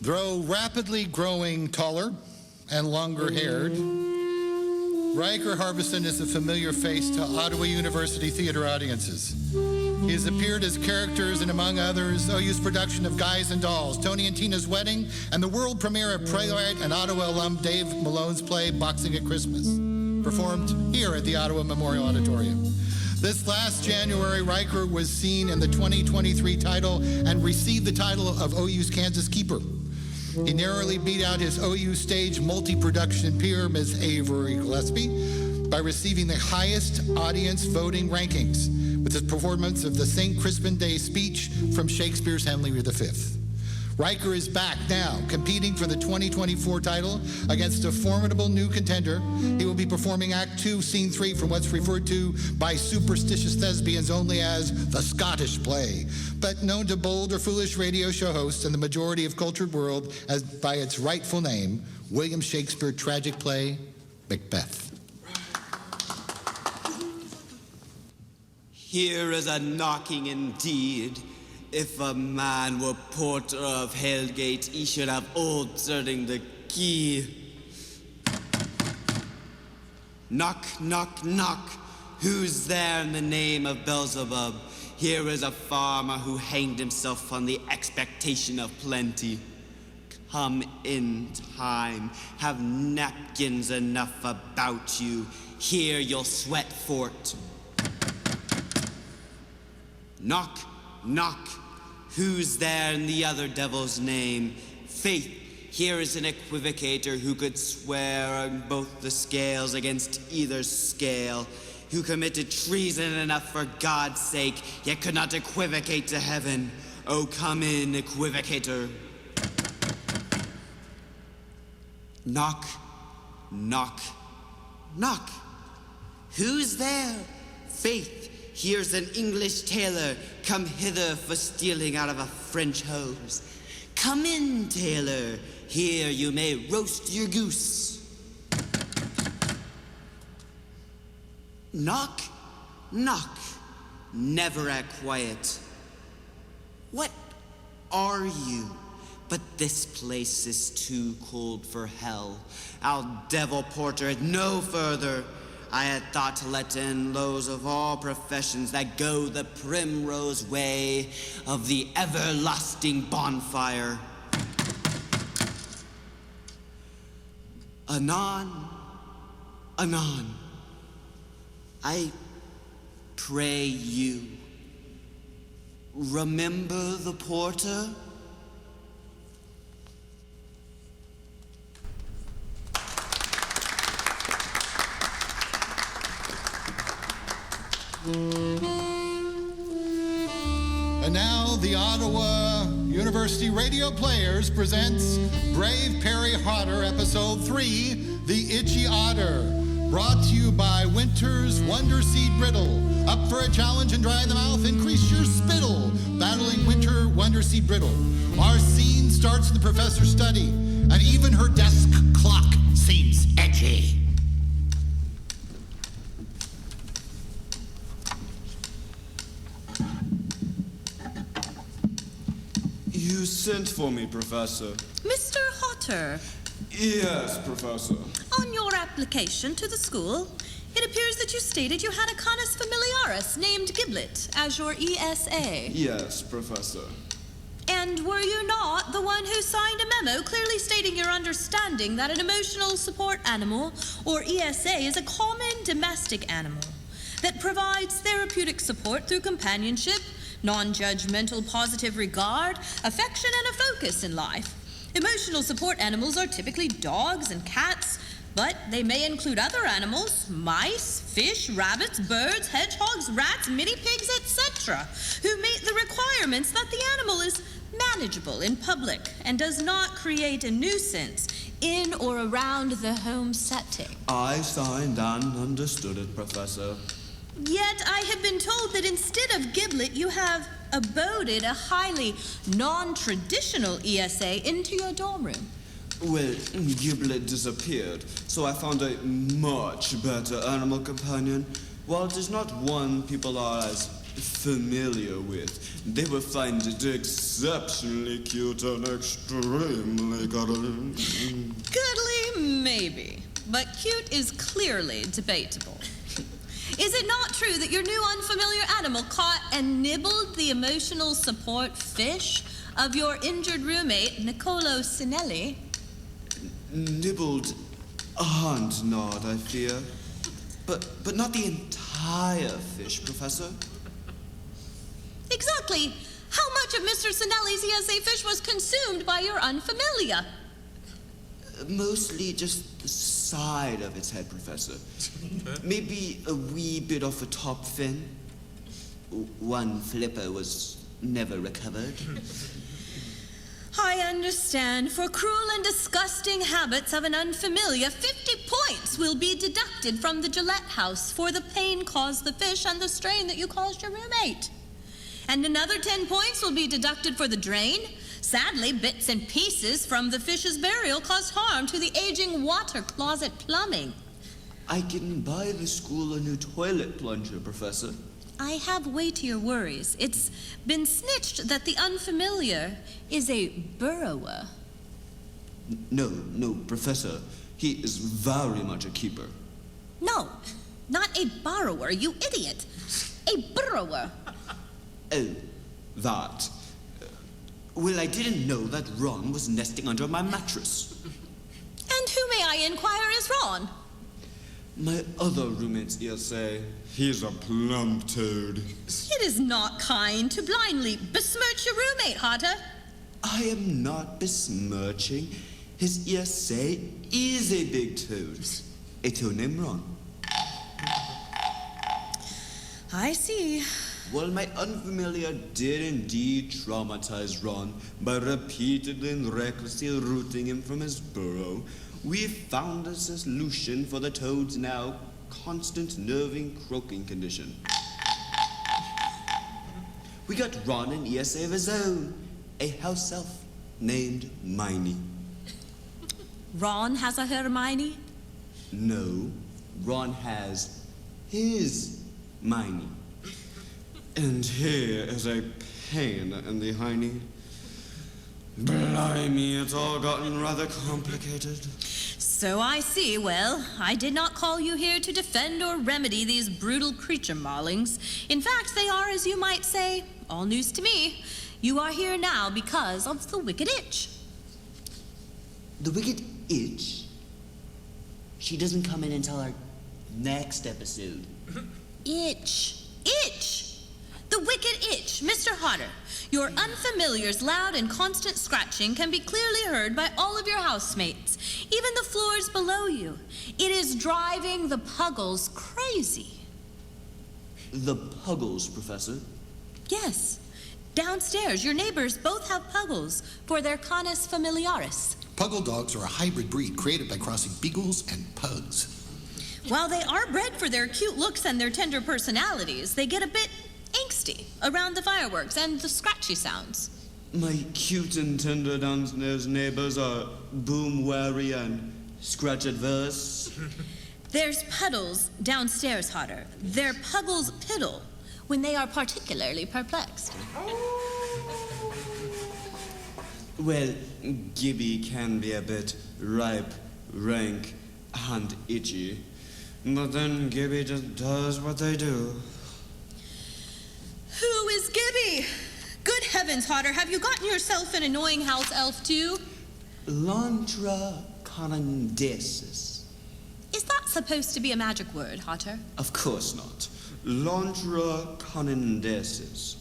Though rapidly growing taller and longer-haired, Riker Harbison is a familiar face to Ottawa University theater audiences. He has appeared as characters in, among others, OU's production of Guys and Dolls, Tony and Tina's Wedding, and the world premiere of playwright and Ottawa alum Dave Malone's play Boxing at Christmas, performed here at the Ottawa Memorial Auditorium. This last January, Riker was seen in the 2023 title and received the title of OU's Kansas Keeper. He narrowly beat out his OU stage multi-production peer, Ms. Avery Gillespie, by receiving the highest audience voting rankings with his performance of the St. Crispin Day speech from Shakespeare's Henry V. Riker is back now, competing for the 2024 title against a formidable new contender. He will be performing Act 2, Scene 3 from what's referred to by superstitious thespians only as the Scottish play, but known to bold or foolish radio show hosts and the majority of cultured world as by its rightful name, William Shakespeare tragic play, Macbeth. Here is a knocking indeed. If a man were porter of Hellgate, he should have answering the key. Knock, knock, knock. Who's there in the name of Beelzebub? Here is a farmer who hanged himself on the expectation of plenty. Come in time. Have napkins enough about you. Here you'll sweat for't. Knock, knock. Who's there in the other devil's name? Faith, here is an equivocator who could swear on both the scales against either scale, who committed treason enough for God's sake, yet could not equivocate to heaven. Oh, come in, equivocator. Knock, knock, knock. Who's there? Faith. Here's an English tailor, come hither for stealing out of a French hose. Come in, tailor, here you may roast your goose. Knock, knock, never at quiet. What are you? But this place is too cold for hell. I'll devil porter it no further. I had thought to let in those of all professions that go the primrose way of the everlasting bonfire. Anon, anon, I pray you, remember the porter? And now the Ottawa University Radio Players presents Brave Perry Hodder, Episode 3, The Itchy Otter, brought to you by Winter's Wonder Seed Brittle. Up for a challenge and dry the mouth, increase your spittle, battling Winter Wonder Seed Brittle. Our scene starts in the professor's study, and even her desk clock seems edgy. You sent for me, Professor. Mr. Hodder. Yes, Professor. On your application to the school, it appears that you stated you had a canis familiaris named Giblet as your ESA. Yes, Professor. And were you not the one who signed a memo clearly stating your understanding that an emotional support animal, or ESA, is a common domestic animal that provides therapeutic support through companionship, non-judgmental positive regard, affection, and a focus in life? Emotional support animals are typically dogs and cats, but they may include other animals, mice, fish, rabbits, birds, hedgehogs, rats, mini pigs, etc., who meet the requirements that the animal is manageable in public and does not create a nuisance in or around the home setting. I signed and understood it, Professor. Yet I have been told that instead of Giblet, you have aboded a highly non-traditional ESA into your dorm room. Well, Giblet disappeared, so I found a much better animal companion. While it is not one people are as familiar with. They will find it exceptionally cute and extremely cuddly. Cuddly, maybe. But cute is clearly debatable. Is it not true that your new unfamiliar animal caught and nibbled the emotional support fish of your injured roommate, Niccolo Sinelli? Nibbled a hunt nod, I fear. But not the entire fish, Professor. Exactly. How much of Mr. Sinelli's ESA fish was consumed by your unfamiliar? Mostly just the side of its head, Professor. Maybe a wee bit off the top fin. One flipper was never recovered. I understand. For cruel and disgusting habits of an unfamiliar, 50 points will be deducted from the Gillette house for the pain caused the fish and the strain that you caused your roommate. And another 10 points will be deducted for the drain. Sadly, bits and pieces from the fish's burial caused harm to the aging water closet plumbing. I can buy the school a new toilet plunger, Professor. I have weightier worries. It's been snitched that the unfamiliar is a burrower. No, Professor. He is very much a keeper. No, not a borrower, you idiot. A burrower. Oh, that. Well, I didn't know that Ron was nesting under my mattress. And who, may I inquire, is Ron? My other roommate's ESA. He's a plump toad. It is not kind to blindly besmirch your roommate, Hatter. I am not besmirching. His ESA is a big toad. A toad named Ron. I see. Well, my unfamiliar did indeed traumatize Ron by repeatedly and recklessly rooting him from his burrow. We found a solution for the toad's now constant nerving croaking condition. We got Ron an ESA of his own, a house elf named Miney. Ron has a Hermione? No, Ron has his Miney. And here is a pain in the hiney. Blimey, it's all gotten rather complicated. So I see. Well, I did not call you here to defend or remedy these brutal creature maulings. In fact, they are, as you might say, all news to me. You are here now because of the Wicked Itch. The Wicked Itch? She doesn't come in until our next episode. Itch. Itch! The Wicked Itch, Mr. Hodder. Your unfamiliar's loud and constant scratching can be clearly heard by all of your housemates, even the floors below you. It is driving the Puggles crazy. The Puggles, Professor? Yes. Downstairs, your neighbors both have Puggles for their Canis familiaris. Puggle dogs are a hybrid breed created by crossing beagles and pugs. While they are bred for their cute looks and their tender personalities, they get a bit angsty around the fireworks and the scratchy sounds. My cute and tender downstairs neighbors are boom wary and scratch adverse. There's Puddles downstairs, Hodder. They're Puggles piddle when they are particularly perplexed. Well, Gibby can be a bit ripe, rank, and itchy. But then Gibby just does what they do. Who is Gibby? Good heavens, Hodder, have you gotten yourself an annoying house elf too? Lantra condensis. Is that supposed to be a magic word, Hodder? Of course not. Lantra condensis.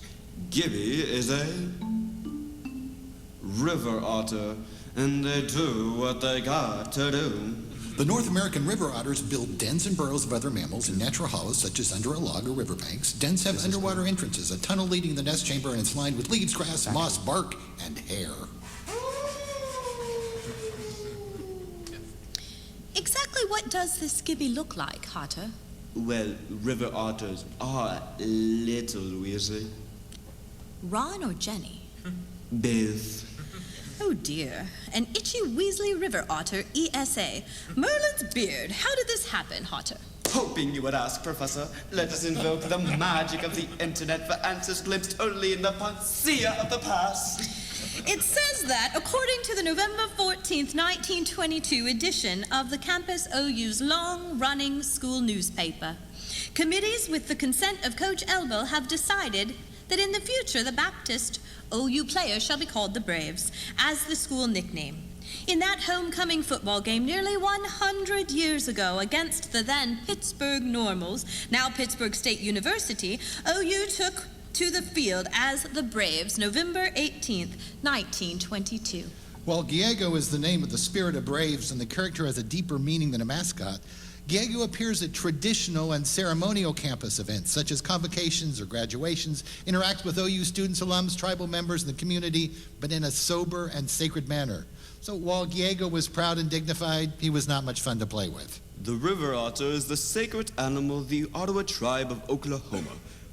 Gibby is a river otter, and they do what they got to do. The North American river otters build dens and burrows of other mammals in natural hollows, such as under a log or riverbanks. Dens have underwater entrances, a tunnel leading to the nest chamber, and it's lined with leaves, grass, moss, bark, and hair. Exactly what does this Gibby look like, Hodder? Well, river otters are little weasy. Ron or Jenny? Both. Oh dear. An itchy Weasley river otter, ESA. Merlin's beard. How did this happen, Hodder? hoping you would ask, Professor. Let us invoke the magic of the internet for answers glimpsed only in the panacea of the past. It says that, according to the November 14th, 1922 edition of the Campus OU's long-running school newspaper, committees with the consent of Coach Elbow have decided that in the future the Baptist OU players shall be called the Braves, as the school nickname. In that homecoming football game nearly 100 years ago against the then Pittsburgh Normals, now Pittsburgh State University, OU took to the field as the Braves, November 18th, 1922. While Giego is the name of the spirit of Braves and the character has a deeper meaning than a mascot, Giego appears at traditional and ceremonial campus events, such as convocations or graduations, interacts with OU students, alums, tribal members, and the community, but in a sober and sacred manner. So while Giego was proud and dignified, he was not much fun to play with. The river otter is the sacred animal of the Ottawa tribe of Oklahoma.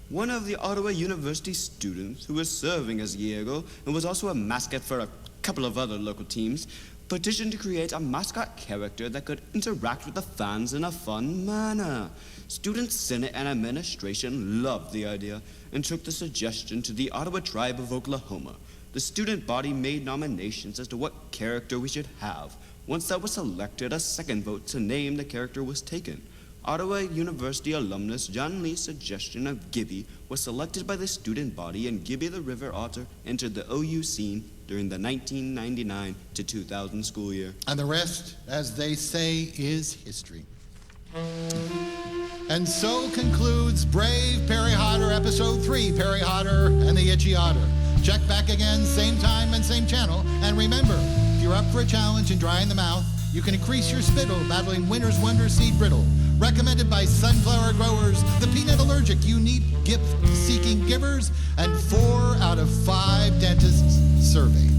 One of the Ottawa University students who was serving as Giego and was also a mascot for a couple of other local teams petitioned to create a mascot character that could interact with the fans in a fun manner. Student Senate and administration loved the idea and took the suggestion to the Ottawa tribe of Oklahoma. The student body made nominations as to what character we should have. Once that was selected, a second vote to name the character was taken. Ottawa University alumnus John Lee's suggestion of Gibby was selected by the student body, and Gibby the River Otter entered the OU scene during the 1999 to 2000 school year. And the rest, as they say, is history. And so concludes Brave Perry Hodder, Episode 3, Perry Hodder and the Itchy Otter. Check back again, same time and same channel. And remember, if you're up for a challenge in drying the mouth, you can increase your spittle battling Winter's Wonder Seed Brittle. Recommended by sunflower growers, the peanut allergic, unique gift-seeking givers, and 4 out of 5 dentists surveyed.